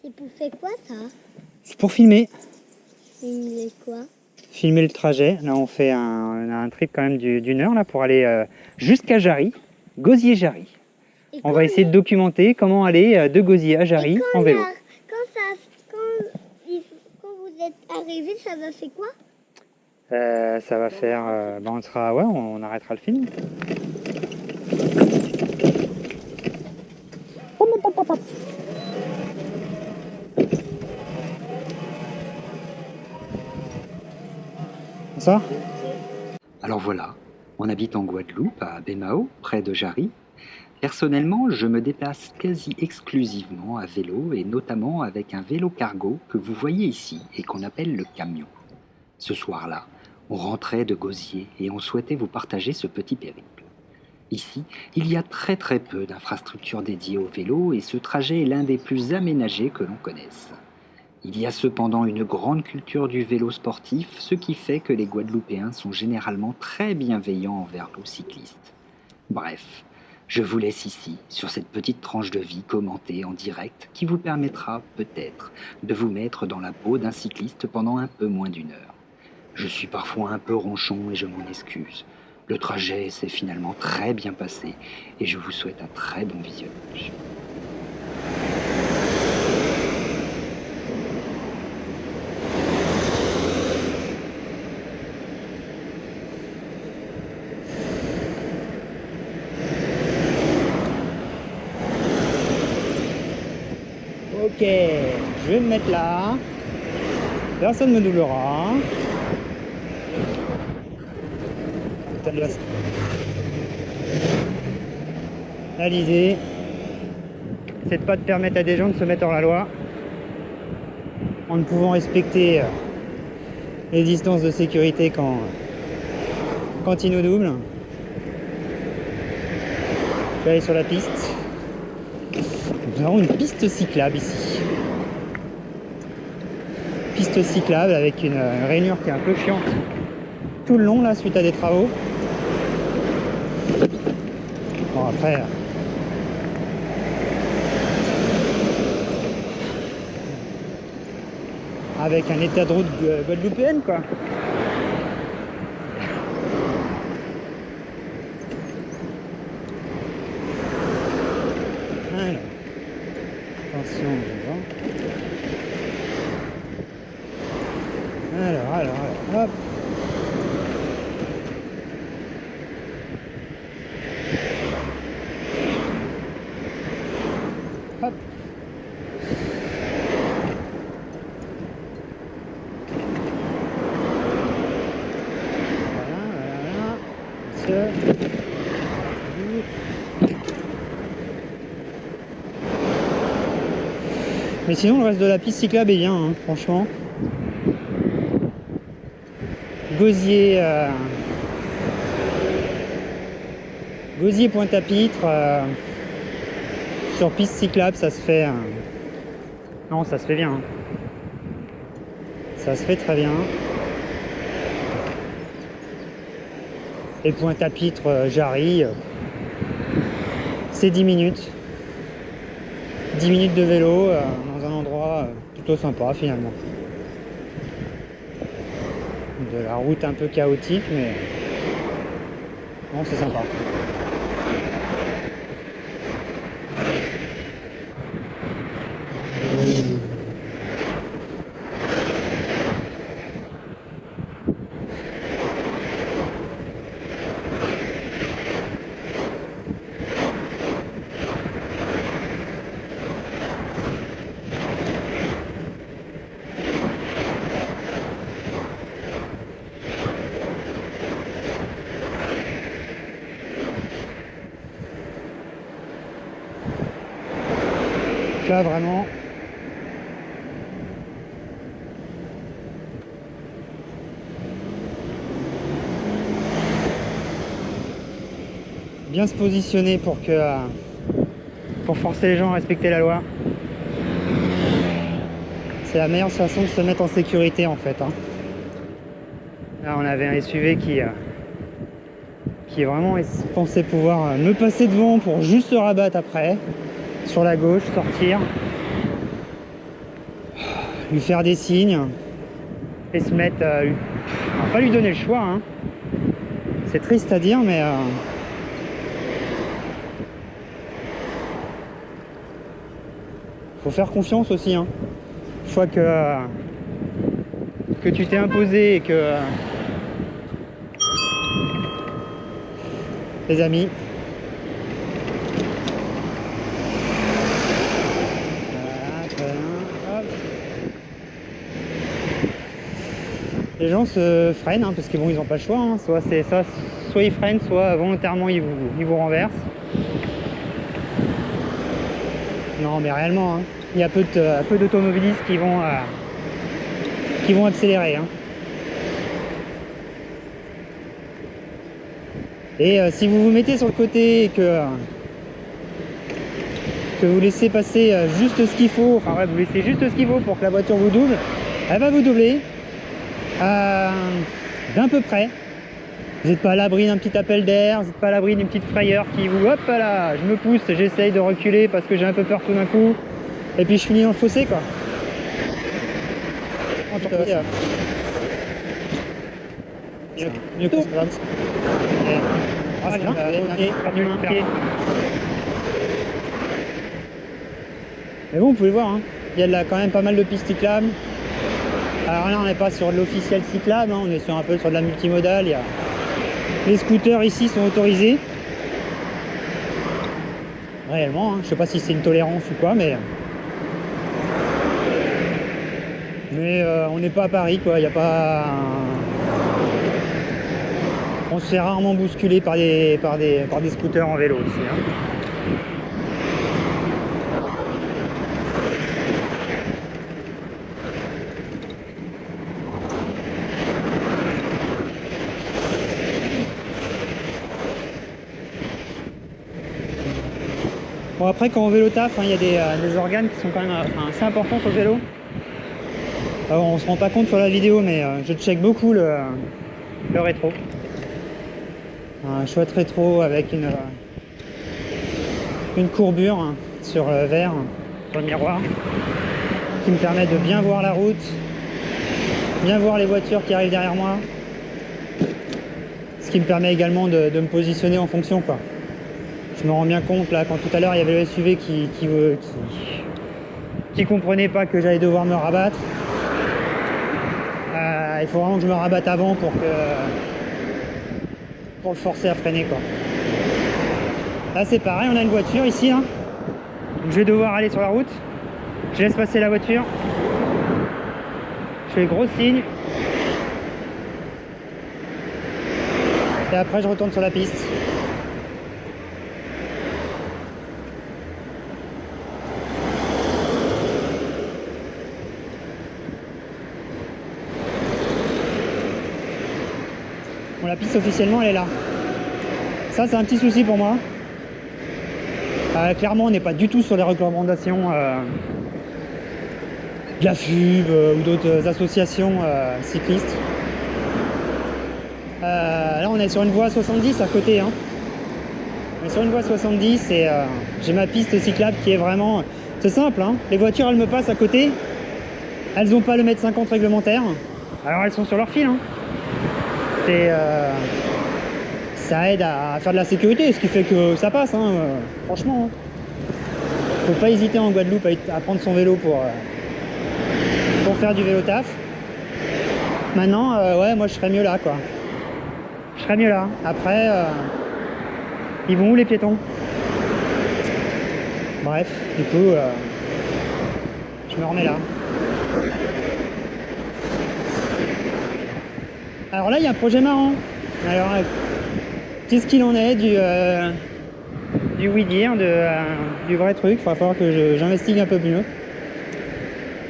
C'est pour faire quoi ça? C'est pour filmer. Filmer quoi? Filmer le trajet. Là, on fait on a un trip quand même d'une heure là, pour aller jusqu'à Jarry, Gosier-Jarry. On va essayer de documenter comment aller de Gosier à Jarry en vélo. Quand vous êtes arrivé, ça va faire quoi? Ça va faire... on sera... Ouais, on arrêtera le film. Ça? Alors voilà, on habite en Guadeloupe, à Bémao, près de Jarry. Personnellement, je me déplace quasi exclusivement à vélo et notamment avec un vélo cargo que vous voyez ici et qu'on appelle le camion. Ce soir-là, on rentrait de Gosier et on souhaitait vous partager ce petit périple. Ici, il y a très peu d'infrastructures dédiées au vélo et ce trajet est l'un des plus aménagés que l'on connaisse. Il y a cependant une grande culture du vélo sportif, ce qui fait que les Guadeloupéens sont généralement très bienveillants envers nos cyclistes. Bref, je vous laisse ici, sur cette petite tranche de vie commentée en direct qui vous permettra peut-être de vous mettre dans la peau d'un cycliste pendant un peu moins d'une heure. Je suis parfois un peu ronchon et je m'en excuse. Le trajet s'est finalement très bien passé et je vous souhaite un très bon visionnage. Ok, je vais me mettre là. Personne ne me doublera. L'idée, c'est de ne pas te permettre à des gens de se mettre hors la loi en ne pouvant respecter les distances de sécurité quand ils nous doublent. Je vais aller sur la piste. Nous avons une piste cyclable ici. Piste cyclable avec une rainure qui est un peu chiante tout le long là suite à des travaux. Bon après... avec un état de route guadeloupéenne quoi. Alors, attention, alors, hop. Hop. Voilà. Mais sinon le reste de la piste cyclable est bien, hein, franchement. Gosier, Gosier Pointe-à-Pitre, sur piste cyclable, ça se fait. Non, ça se fait bien. Hein. Ça se fait très bien. Et Pointe-à-Pitre, Jarry, c'est 10 minutes. 10 minutes de vélo dans un endroit plutôt sympa finalement. De la route un peu chaotique, mais non, c'est sympa. Là vraiment bien se positionner pour forcer les gens à respecter la loi. C'est la meilleure façon de se mettre en sécurité en fait. Hein. Là on avait un SUV qui vraiment pensait pouvoir me passer devant pour juste se rabattre après sur la gauche, sortir. lui faire des signes et se mettre... on va pas lui donner le choix, hein. C'est triste à dire, mais... faut faire confiance aussi, hein. Une fois que tu t'es imposé et que... les amis... Les gens se freinent, hein, parce qu'ils n'ont pas le choix, hein. Soit c'est ça, soit ils freinent, soit volontairement ils vous renversent. Non, mais réellement, hein, il y a peu d'automobilistes qui vont accélérer, hein. Et si vous vous mettez sur le côté et que vous laissez passer juste ce qu'il faut, enfin ouais, vous laissez juste ce qu'il faut pour que la voiture vous double, elle va vous doubler. D'un peu près. Vous n'êtes pas à l'abri d'un petit appel d'air, vous n'êtes pas à l'abri d'une petite frayeur qui vous... Hop là, je me pousse, j'essaye de reculer parce que j'ai un peu peur tout d'un coup. Et puis je finis dans le fossé, quoi. Mieux que ça. Mais bon, vous pouvez voir, hein, il y a là quand même pas mal de pistes cyclables. Alors là, on n'est pas sur de l'officiel cyclable, hein, on est sur un peu sur de la multimodale. Les scooters ici sont autorisés. Réellement, hein, je sais pas si c'est une tolérance ou quoi, mais on n'est pas à Paris, quoi. Il y a pas. On se fait rarement bousculer par des scooters en vélo ici, hein. Bon, après, quand on vélo taf, hein, il y a des organes qui sont quand même assez importants sur le vélo. Alors, on se rend pas compte sur la vidéo, mais je check beaucoup le rétro. Un chouette rétro avec une courbure, hein, sur le verre, sur le miroir, qui me permet de bien voir la route, bien voir les voitures qui arrivent derrière moi. Ce qui me permet également de me positionner en fonction, quoi. Je me rends bien compte, là, quand tout à l'heure il y avait le SUV qui comprenait pas que j'allais devoir me rabattre. Il faut vraiment que je me rabatte avant pour le forcer à freiner, quoi. Là c'est pareil, on a une voiture ici, hein. Donc, je vais devoir aller sur la route. Je laisse passer la voiture. Je fais gros signe. Et après je retourne sur la piste. Bon, la piste officiellement elle est là. Ça c'est un petit souci pour moi. Clairement on n'est pas du tout sur les recommandations de la FUB ou d'autres associations cyclistes. Là on est sur une voie 70 à côté, hein. On est sur une voie 70 et j'ai ma piste cyclable qui est vraiment... C'est simple, hein. Les voitures elles me passent à côté, elles n'ont pas le mètre 50 réglementaire, alors elles sont sur leur fil, hein. Ça aide à faire de la sécurité, ce qui fait que ça passe, hein, franchement. Faut pas hésiter en Guadeloupe à prendre son vélo pour faire du vélo taf. Maintenant, ouais, moi je serais mieux là, quoi. Je serais mieux là. Après, ils vont où les piétons? Bref, du coup, je me remets là. Alors là, il y a un projet marrant. Alors, qu'est-ce qu'il en est du oui-dire, du vrai truc? Il va falloir que j'investigue un peu mieux.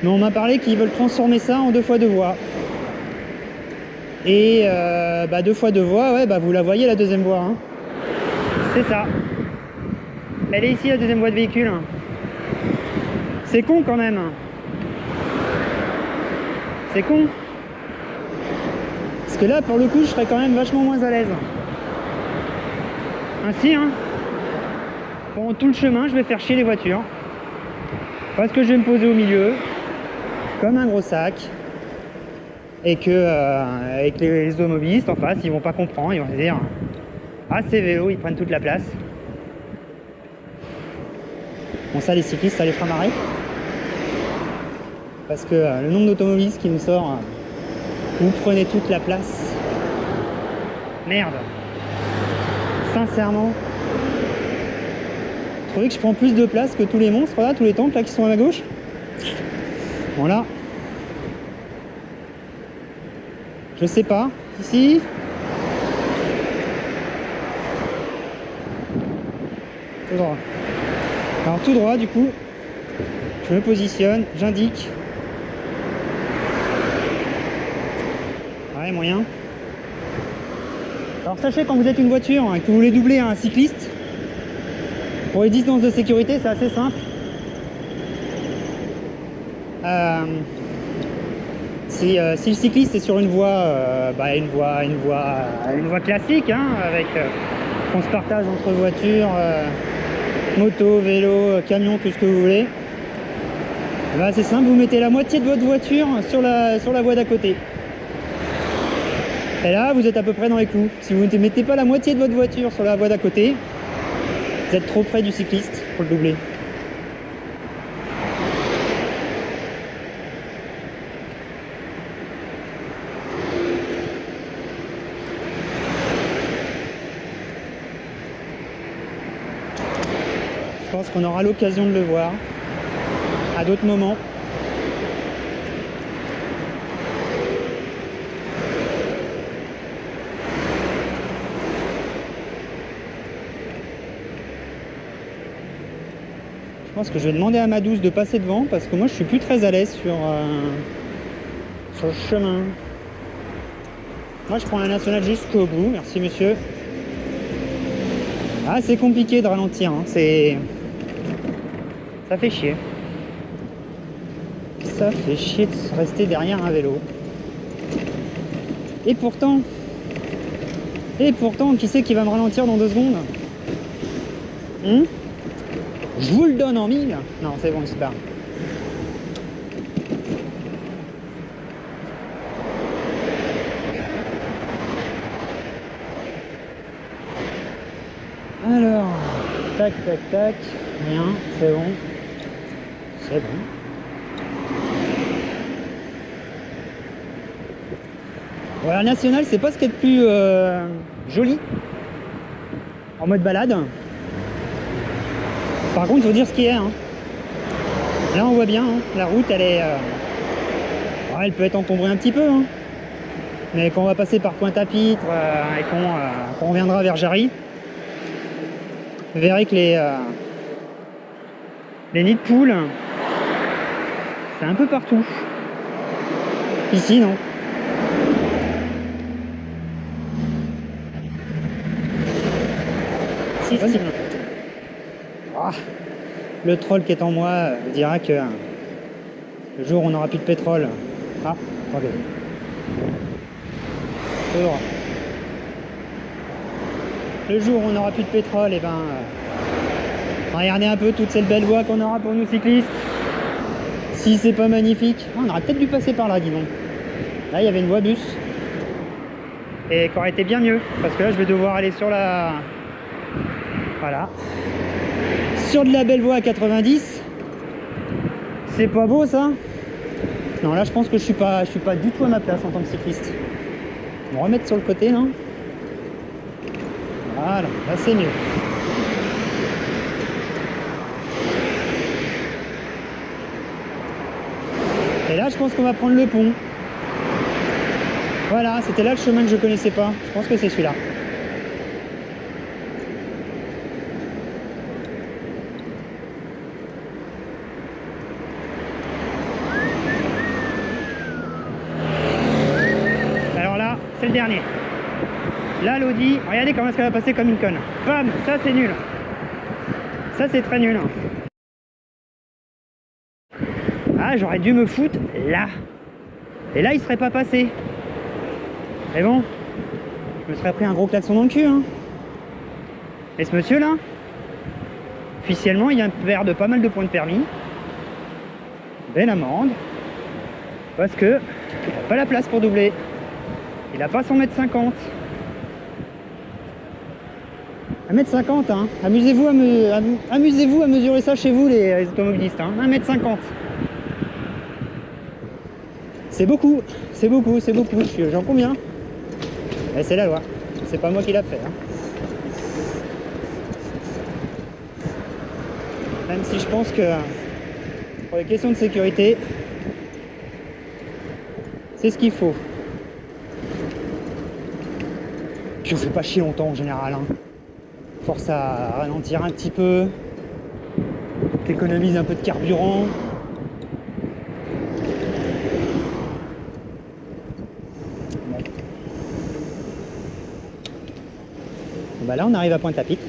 Mais on m'a parlé qu'ils veulent transformer ça en 2x2 voies. Et 2x2 voies, ouais, vous la voyez la deuxième voie, hein. C'est ça. Elle est ici la deuxième voie de véhicule. C'est con quand même. C'est con. Parce que là, pour le coup, je serais quand même vachement moins à l'aise. Ainsi, hein, pendant tout le chemin, je vais faire chier les voitures. Parce que je vais me poser au milieu. comme un gros sac. Et que les automobilistes en face, ils vont pas comprendre, ils vont se dire ah, ces vélos, ils prennent toute la place. Bon, ça, les cyclistes, ça les fera marrer. Parce que le nombre d'automobilistes qui me sort, vous prenez toute la place. Merde. Sincèrement. Vous trouvez que je prends plus de place que tous les monstres là, tous les tanks là qui sont à ma gauche? Voilà. Je sais pas. Ici. Tout droit. Alors tout droit du coup. Je me positionne, j'indique. Ouais, moyen. Alors sachez, quand vous êtes une voiture et que vous voulez doubler un cycliste, pour les distances de sécurité, c'est assez simple. Si le cycliste est sur une voie, une voie classique, hein, avec qu'on se partage entre voitures, moto, vélo, camion, tout ce que vous voulez, c'est simple, vous mettez la moitié de votre voiture sur la voie d'à côté. Et là, vous êtes à peu près dans les clous. Si vous ne mettez pas la moitié de votre voiture sur la voie d'à côté, vous êtes trop près du cycliste pour le doubler. Je pense qu'on aura l'occasion de le voir à d'autres moments. Je pense que je vais demander à ma douce de passer devant parce que moi je suis plus très à l'aise sur le chemin. Moi je prends la nationale jusqu'au bout, merci monsieur. Ah, c'est compliqué de ralentir, hein. Ça fait chier. Ça fait chier de rester derrière un vélo. Et pourtant, qui c'est qui va me ralentir dans 2 secondes? Je vous le donne en 1000. Non, c'est bon, il se barre. Alors, tac, tac, tac. Rien, c'est bon. C'est bon. Voilà, national, c'est pas ce qu'il y a de plus joli en mode balade. Par contre, il faut dire ce qu'il y a. Hein. Là, on voit bien, hein, la route, elle est, elle peut être encombrée un petit peu. Hein. Mais quand on va passer par Pointe-à-Pitre et qu'on reviendra vers Jarry, vous verrez que les nids de poules, c'est un peu partout. Ici, non. Si, si. Ah, le troll qui est en moi dira que le jour où on n'aura plus de pétrole. Ah, regardez. Le jour où on n'aura plus de pétrole, et regardez un peu toute cette belle voie qu'on aura pour nous cyclistes. Si c'est pas magnifique, on aurait peut-être dû passer par là, dis donc. Là, il y avait une voie bus. Et qui aurait été bien mieux. Parce que là, je vais devoir aller sur la... Voilà. Sur de la belle voie à 90. C'est pas beau, ça? Non, là, je pense que je suis pas du tout à ma place en tant que cycliste. On va remettre sur le côté, là. Voilà, là, c'est mieux. Et là, je pense qu'on va prendre le pont. Voilà, c'était là le chemin que je connaissais pas. Je pense que c'est celui-là. Alors là, c'est le dernier. Là, l'Audi, regardez comment est-ce qu'elle va passer comme une conne. Bam, ça c'est nul. Ça c'est très nul. Ah, j'aurais dû me foutre là. Et là, il serait pas passé. Mais bon, je me serais pris un gros klaxon dans le cul. Hein. Et ce monsieur-là, officiellement, il vient de perdre pas mal de points de permis. Belle amende. Parce que il n'a pas la place pour doubler. Il n'a pas son mètre 50. 1m50, hein. Amusez-vous à mesurer ça chez vous, les automobilistes. Hein. 1m50. C'est beaucoup, c'est beaucoup, c'est beaucoup. J'en conviens. Et c'est la loi. C'est pas moi qui l'a fait. Hein. Même si je pense que pour les questions de sécurité, c'est ce qu'il faut. Puis on fait pas chier longtemps en général. Hein. Force à ralentir un petit peu. T'économises un peu de carburant. Bon. Bah là on arrive à Pointe-à-Pitre.